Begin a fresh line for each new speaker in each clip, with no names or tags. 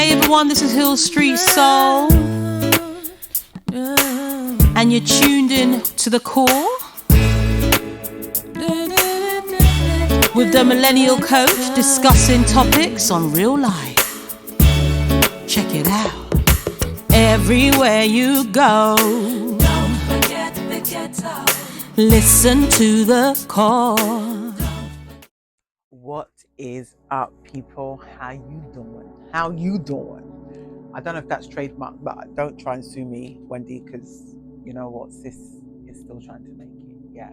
Hey everyone, this is Hiil Street Soul, and you're tuned in to the core with DaMillennialCoach, discussing topics on real life. Check it out. Everywhere you go, don't forget the ghetto. Listen to the core.
What is up, people? How you doing? How you doing? I don't know if that's trademark, but don't try and sue me, Wendy, because you know what, sis is still trying to make it. Yeah.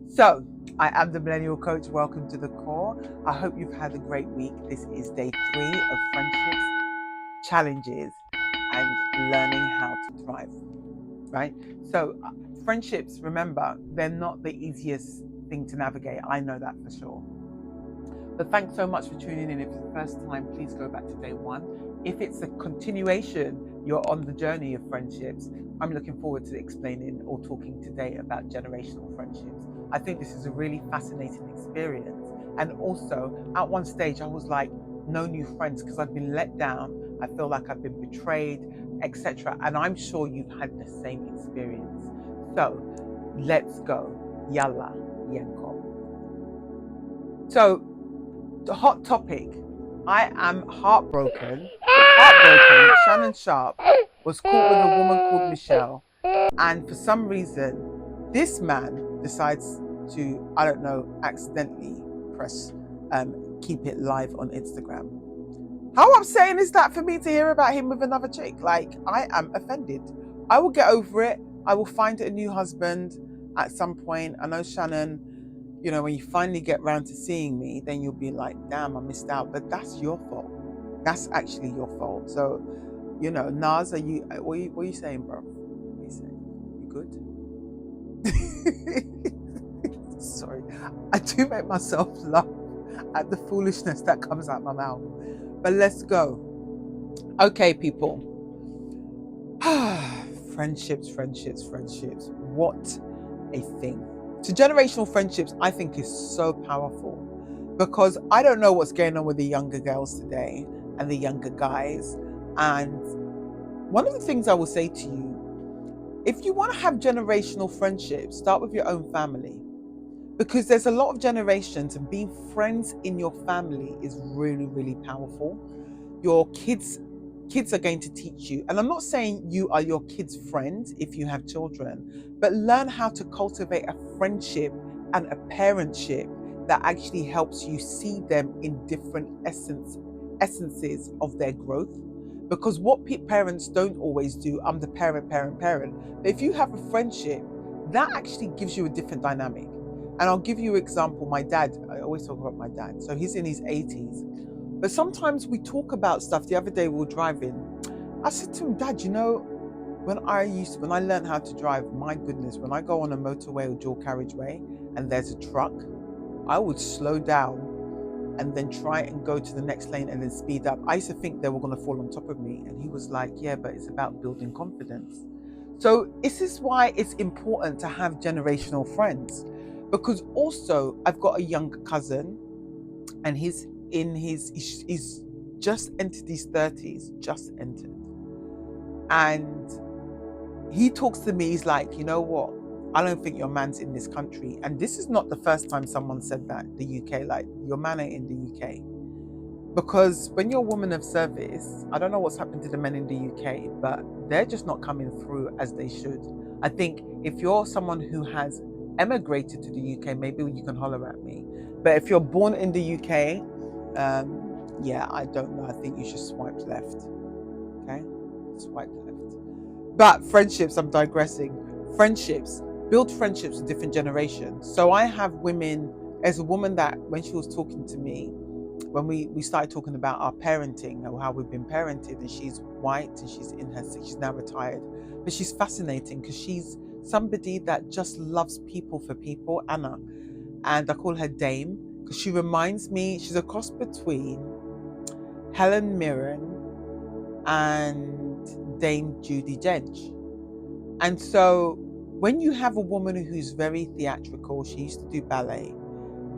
So I am the Millennial Coach. Welcome to the core. I hope you've had a great week. This is day 3 of friendships, challenges, and learning how to thrive. Right? So friendships, remember, they're not the easiest thing to navigate. I know that for sure. But thanks so much for tuning in. If it's the first time, please go back to day 1. If it's a continuation, you're on the journey of friendships, I'm looking forward to explaining or talking today about generational friendships. I think this is a really fascinating experience. And also, at one stage, I was like, no new friends, because I've been let down. I feel like I've been betrayed, etc. And I'm sure you've had the same experience. So let's go. Yalla, yenko. So, the hot topic. I am heartbroken. Shannon Sharpe was caught with a woman called Michelle. And for some reason, this man decides to, I don't know, accidentally press keep it live on Instagram. How upsetting is that for me to hear about him with another chick? Like, I am offended. I will get over it. I will find a new husband at some point. I know, Shannon, you know, when you finally get round to seeing me, then you'll be like, damn, I missed out. But that's your fault. That's actually your fault. So, you know, Nas, what are you saying, bro? What are you saying? You good? Sorry. I do make myself laugh at the foolishness that comes out my mouth. But let's go. Okay, people. Friendships. What a thing. So generational friendships, I think, is so powerful, because I don't know what's going on with the younger girls today and the younger guys. And one of the things I will say to you, if you want to have generational friendships, start with your own family, because there's a lot of generations, and being friends in your family is really, really powerful. Your kids are going to teach you. And I'm not saying you are your kids' friend if you have children, but learn how to cultivate a friendship and a parentship that actually helps you see them in different essences of their growth. Because what parents don't always do, I'm the parent. But if you have a friendship, that actually gives you a different dynamic. And I'll give you an example. My dad, I always talk about my dad. So he's in his 80s. But sometimes we talk about stuff. The other day we were driving. I said to him, Dad, you know, when I learned how to drive, my goodness, when I go on a motorway or dual carriageway and there's a truck, I would slow down and then try and go to the next lane and then speed up. I used to think they were going to fall on top of me. And he was like, yeah, but it's about building confidence. So this is why it's important to have generational friends. Because also, I've got a younger cousin, and he's just entered his 30s, just entered. And he talks to me, he's like, you know what? I don't think your man's in this country. And this is not the first time someone said that, the UK, like, your man ain't in the UK. Because when you're a woman of service, I don't know what's happened to the men in the UK, but they're just not coming through as they should. I think if you're someone who has emigrated to the UK, maybe you can holler at me. But if you're born in the UK, yeah, I don't know. I think you should swipe left. Okay? Swipe left. But friendships, I'm digressing. Friendships. Build friendships with different generations. So I have women, there's a woman that when she was talking to me, when we started talking about our parenting or how we've been parented, and she's white and she's now retired. But she's fascinating because she's somebody that just loves people for people, Anna. And I call her Dame because she reminds me, she's a cross between Helen Mirren and Dame Judi Dench. And so when you have a woman who's very theatrical, she used to do ballet,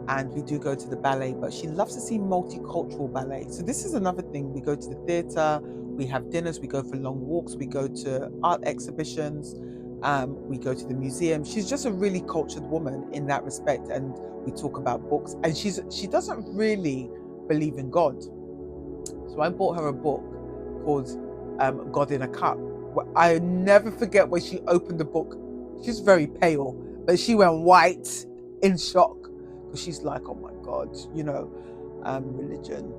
and we do go to the ballet, but she loves to see multicultural ballet. So this is another thing. We go to the theatre, we have dinners, we go for long walks, we go to art exhibitions, we go to the museum. She's just a really cultured woman in that respect, and we talk about books. And she doesn't really believe in God. So I bought her a book called God in a Cup. I never forget when she opened the book. She's very pale, but she went white in shock because she's like, oh my God, religion.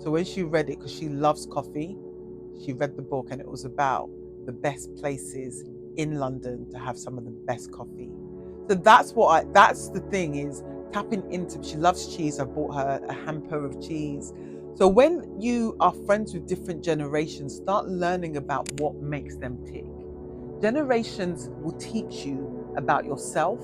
So when she read it, because she loves coffee, she read the book, and it was about the best places in London to have some of the best coffee. So that's the thing, is tapping into, she loves cheese. I bought her a hamper of cheese. So when you are friends with different generations, start learning about what makes them tick. Generations will teach you about yourself,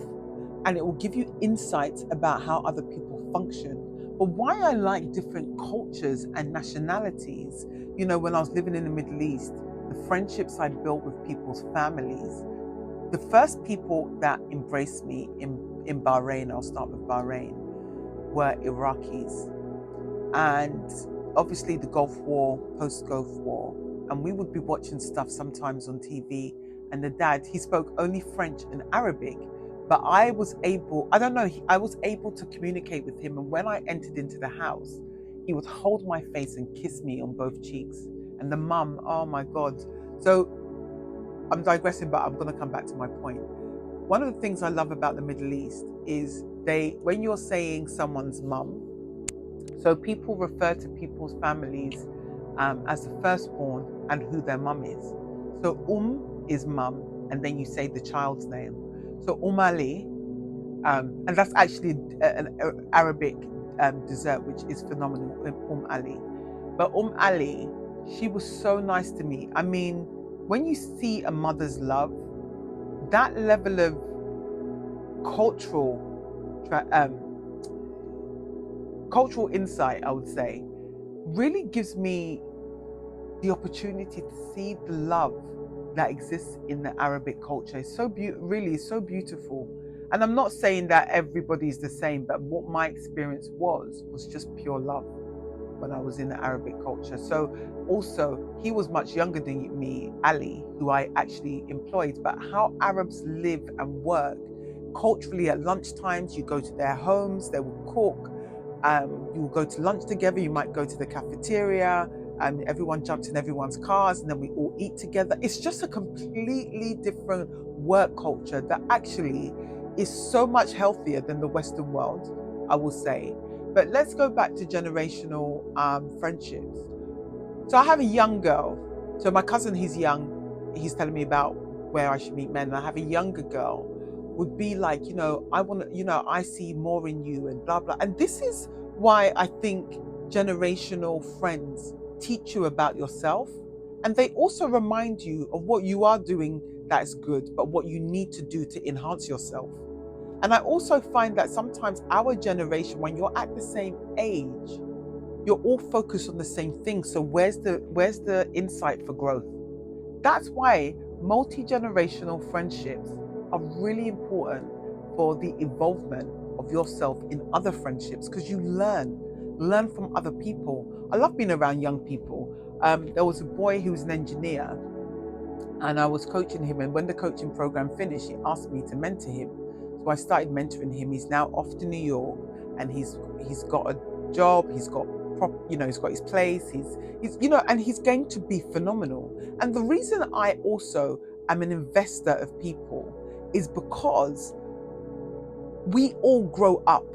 and it will give you insights about how other people function. But why I like different cultures and nationalities, when I was living in the Middle East, the friendships I built with people's families, the first people that embraced me in Bahrain, I'll start with Bahrain, were Iraqis. And obviously the Gulf War, post-Gulf War, and we would be watching stuff sometimes on TV, and the dad, he spoke only French and Arabic, but I was able to communicate with him. And when I entered into the house, he would hold my face and kiss me on both cheeks. And the mum, oh my God. So I'm digressing, but I'm going to come back to my point. One of the things I love about the Middle East is when you're saying someone's mum, so people refer to people's families as the firstborn and who their mum is. So is mum, and then you say the child's name. So Ali, and that's actually an Arabic dessert, which is phenomenal, Ali. But Ali, she was so nice to me. I mean, when you see a mother's love, that level of cultural insight, I would say, really gives me the opportunity to see the love that exists in the Arabic culture. It's so really so beautiful. And I'm not saying that everybody's the same, but what my experience was just pure love when I was in the Arabic culture. So also, he was much younger than me, Ali, who I actually employed, but how Arabs live and work culturally at lunchtimes, you go to their homes, they will cook, you will go to lunch together, you might go to the cafeteria, and everyone jumps in everyone's cars, and then we all eat together. It's just a completely different work culture that actually is so much healthier than the Western world, I will say. But let's go back to generational friendships. So I have a young girl. So my cousin, he's young. He's telling me about where I should meet men. And I have a younger girl, would be like, I see more in you and blah, blah. And this is why I think generational friends teach you about yourself. And they also remind you of what you are doing that's good, but what you need to do to enhance yourself. And I also find that sometimes our generation, when you're at the same age, you're all focused on the same thing. So where's the insight for growth? That's why multi-generational friendships are really important for the involvement of yourself in other friendships, because you learn from other people. I love being around young people. There was a boy who was an engineer, and I was coaching him, and when the coaching program finished, he asked me to mentor him. So I started mentoring him. He's now off to New York, and he's got a job, he's got he's got his place, he's and he's going to be phenomenal. And the reason I also am an investor of people is because we all grow up.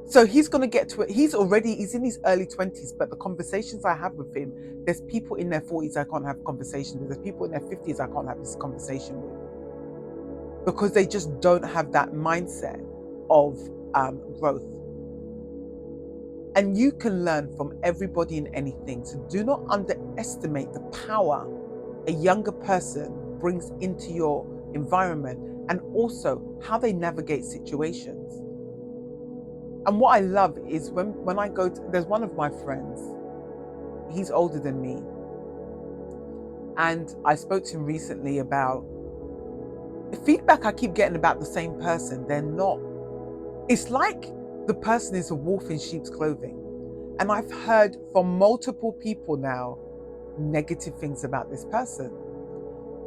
So he's going to get to it. He's in his early 20s, but the conversations I have with him, there's people in their 40s I can't have conversations with. There's people in their 50s I can't have this conversation with, because they just don't have that mindset of growth. And you can learn from everybody and anything. So do not underestimate the power a younger person brings into your environment, and also how they navigate situations. And what I love is when I go to, there's one of my friends, he's older than me. And I spoke to him recently about the feedback I keep getting about the same person. They're not, it's like the person is a wolf in sheep's clothing. And I've heard from multiple people now negative things about this person.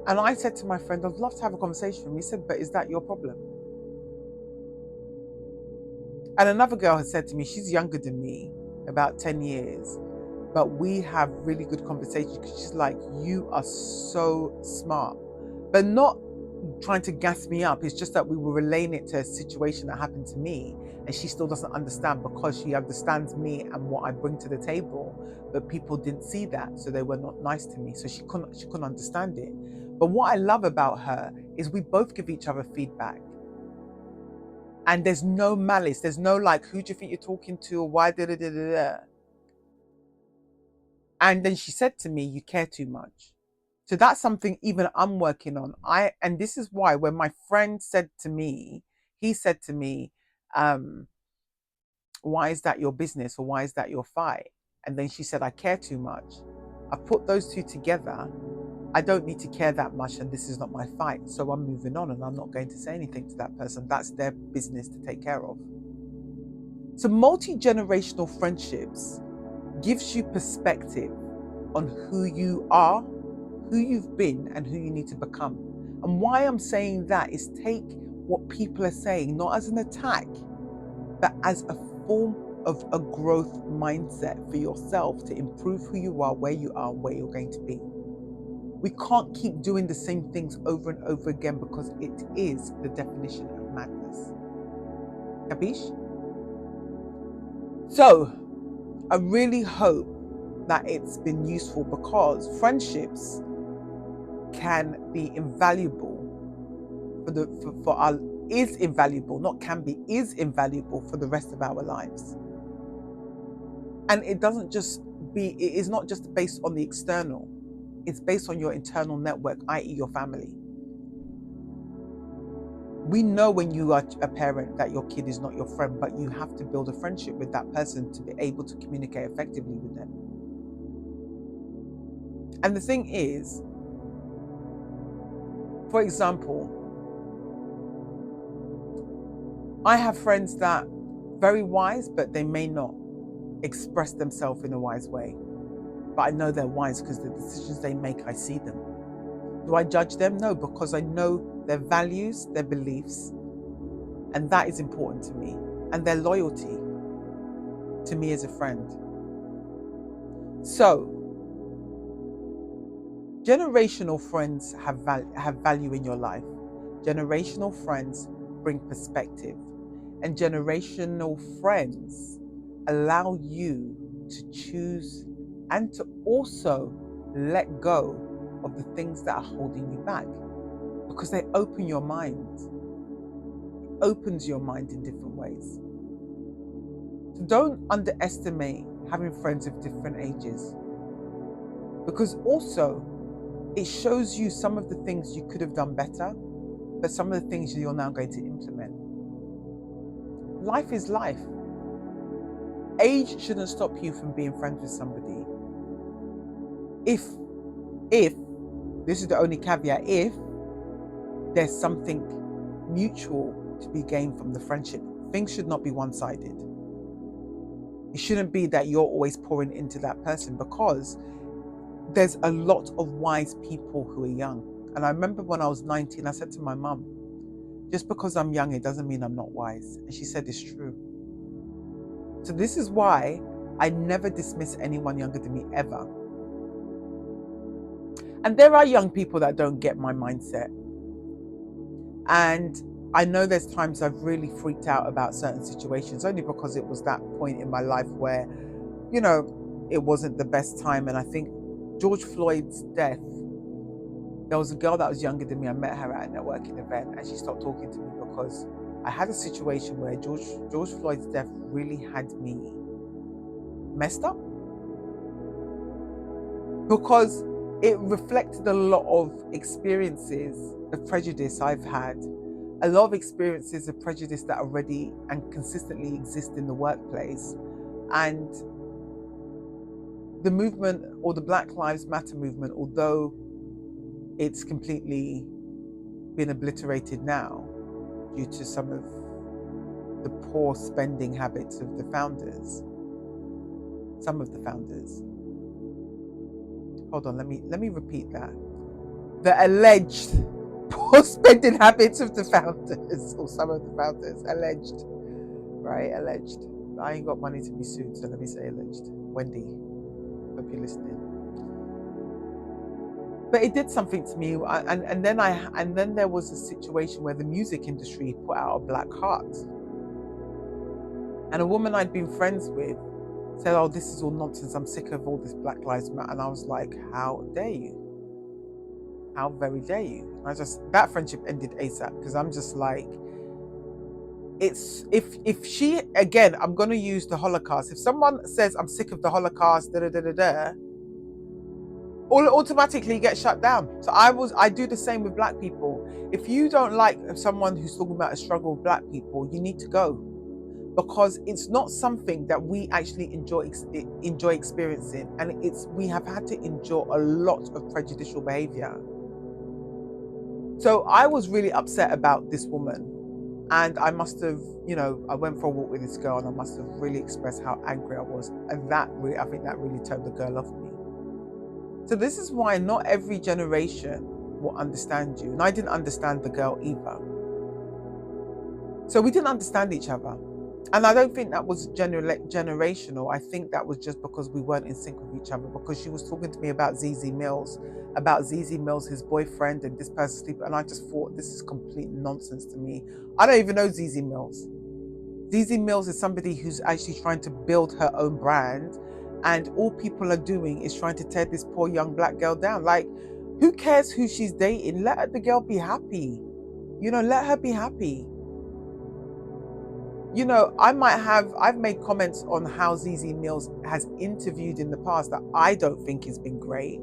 And I said to my friend, I'd love to have a conversation with him. He said, but is that your problem? And another girl has said to me, she's younger than me, about 10 years, but we have really good conversations because she's like, you are so smart, but not trying to gas me up. It's just that we were relaying it to a situation that happened to me, and she still doesn't understand because she understands me and what I bring to the table, but people didn't see that, so they were not nice to me, so she couldn't understand it. But what I love about her is we both give each other feedback. And there's no malice. There's no like, who do you think you're talking to, or why da da da da da. And then she said to me, you care too much. So that's something even I'm working on. And this is why when my friend said to me, he said to me, why is that your business, or why is that your fight? And then she said, I care too much. I put those two together. I don't need to care that much, and this is not my fight. So I'm moving on, and I'm not going to say anything to that person. That's their business to take care of. So multi-generational friendships gives you perspective on who you are, who you've been, and who you need to become. And why I'm saying that is take what people are saying, not as an attack, but as a form of a growth mindset for yourself to improve who you are, where you're going to be. We can't keep doing the same things over and over again because it is the definition of madness. Capiche? So, I really hope that it's been useful, because friendships can be invaluable is invaluable for the rest of our lives. And it is not just based on the external. It's based on your internal network, i.e. your family. We know when you are a parent that your kid is not your friend, but you have to build a friendship with that person to be able to communicate effectively with them. And the thing is, for example, I have friends that are very wise, but they may not express themselves in a wise way. But I know they're wise because the decisions they make, I see them. Do I judge them? No, because I know their values, their beliefs, and that is important to me, and their loyalty to me as a friend. So, generational friends have value in your life. Generational friends bring perspective, and generational friends allow you to choose and to also let go of the things that are holding you back, because they open your mind. It opens your mind in different ways. So don't underestimate having friends of different ages, because also it shows you some of the things you could have done better, but some of the things you're now going to implement. Life is life. Age shouldn't stop you from being friends with somebody. If this is the only caveat, if there's something mutual to be gained from the friendship. Things should not be one-sided. It shouldn't be that you're always pouring into that person, because there's a lot of wise people who are young. And I remember when I was 19, I said to my mum, just because I'm young, it doesn't mean I'm not wise. And she said, it's true. So this is why I never dismiss anyone younger than me, ever. And there are young people that don't get my mindset. And I know there's times I've really freaked out about certain situations, only because it was that point in my life where, you know, it wasn't the best time. And I think George Floyd's death, there was a girl that was younger than me. I met her at a networking event, and she stopped talking to me because I had a situation where George Floyd's death really had me messed up, because it reflected a lot of experiences of prejudice I've had, a lot of experiences of prejudice that already and consistently exist in the workplace. And the movement, or the Black Lives Matter movement, although it's completely been obliterated now due to some of the poor spending habits of the founders. Some of the founders. Hold on, let me repeat that. The alleged poor spending habits of the founders, or some of the founders, alleged, right? Alleged. I ain't got money to be sued, so let me say alleged. Wendy, hope you're listening. But it did something to me, and then there was a situation where the music industry put out a Black Heart, and a woman I'd been friends with said, "Oh, this is all nonsense. I'm sick of all this Black Lives Matter." And I was like, "How dare you? How very dare you?" That friendship ended ASAP, because I'm just like, it's if she, again, I'm gonna use the Holocaust. If someone says I'm sick of the Holocaust, all automatically get shut down. So I do the same with Black people. If you don't like someone who's talking about a struggle with Black people, you need to go, because it's not something that we actually enjoy experiencing, and we have had to endure a lot of prejudicial behavior. So I was really upset about this woman, and I must have, I went for a walk with this girl, and I must have really expressed how angry I was, and I think that really turned the girl off me. So this is why not every generation will understand you. And I didn't understand the girl either. So we didn't understand each other. And I don't think that was generational. I think that was just because we weren't in sync with each other, because she was talking to me about ZZ Mills, his boyfriend, and this person sleeping. And I just thought, this is complete nonsense to me. I don't even know ZZ Mills. ZZ Mills is somebody who's actually trying to build her own brand. And all people are doing is trying to tear this poor young Black girl down. Like, who cares who she's dating? Let the girl be happy. Let her be happy. I've made comments on how ZZ Mills has interviewed in the past that I don't think has been great,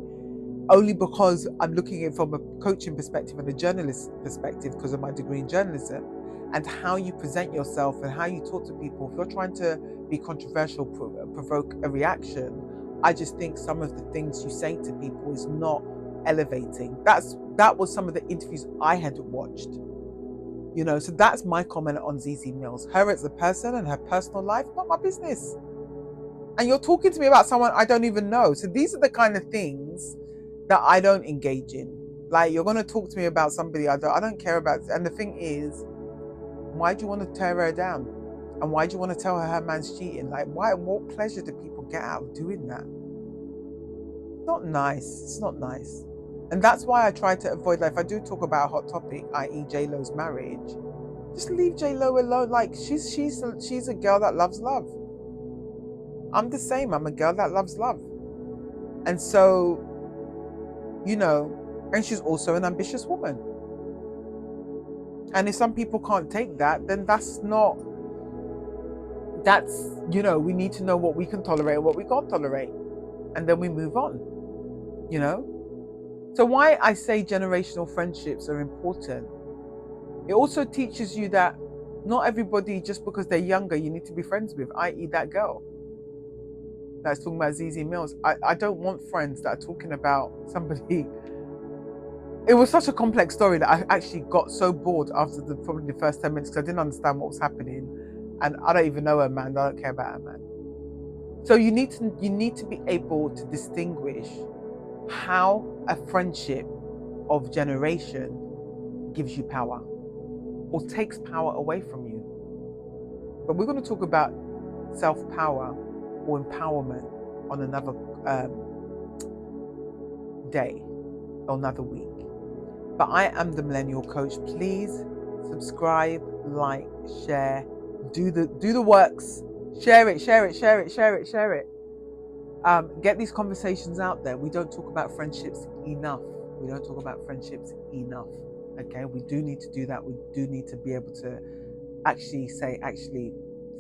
only because I'm looking at it from a coaching perspective and a journalist perspective, because of my degree in journalism, and how you present yourself and how you talk to people. If you're trying to be controversial, provoke a reaction, I just think some of the things you say to people is not elevating. That was some of the interviews I had watched. So that's my comment on ZZ Mills. Her as a person and her personal life, not my business. And you're talking to me about someone I don't even know. So these are the kind of things that I don't engage in. Like, you're going to talk to me about somebody I don't care about. And the thing is, why do you want to tear her down? And why do you want to tell her man's cheating? Like, what pleasure do people get out of doing that? It's not nice. It's not nice. And that's why I try to avoid, like, if I do talk about a hot topic, i.e. J-Lo's marriage, just leave J-Lo alone. Like, she's a girl that loves love. I'm the same. I'm a girl that loves love. And so, and she's also an ambitious woman. And if some people can't take that, then we need to know what we can tolerate and what we can't tolerate. And then we move on, So why I say generational friendships are important, it also teaches you that not everybody, just because they're younger, you need to be friends with, i.e. that girl that's talking about ZZ Mills. I don't want friends that are talking about somebody. It was such a complex story that I actually got so bored after probably the first 10 minutes, because I didn't understand what was happening. And I don't even know her man. I don't care about her man. So you need to be able to distinguish how a friendship of generation gives you power or takes power away from you. But we're going to talk about self-power or empowerment on another day or another week. But I am the Millennial Coach. Please subscribe, like, share, do the works. Share it. Get these conversations out there. We don't talk about friendships enough. Okay, we do need to do that. We do need to be able to actually say,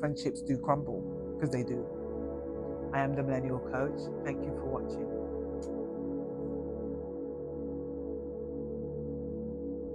friendships do crumble, because they do. I am the Millennial Coach. Thank you for watching.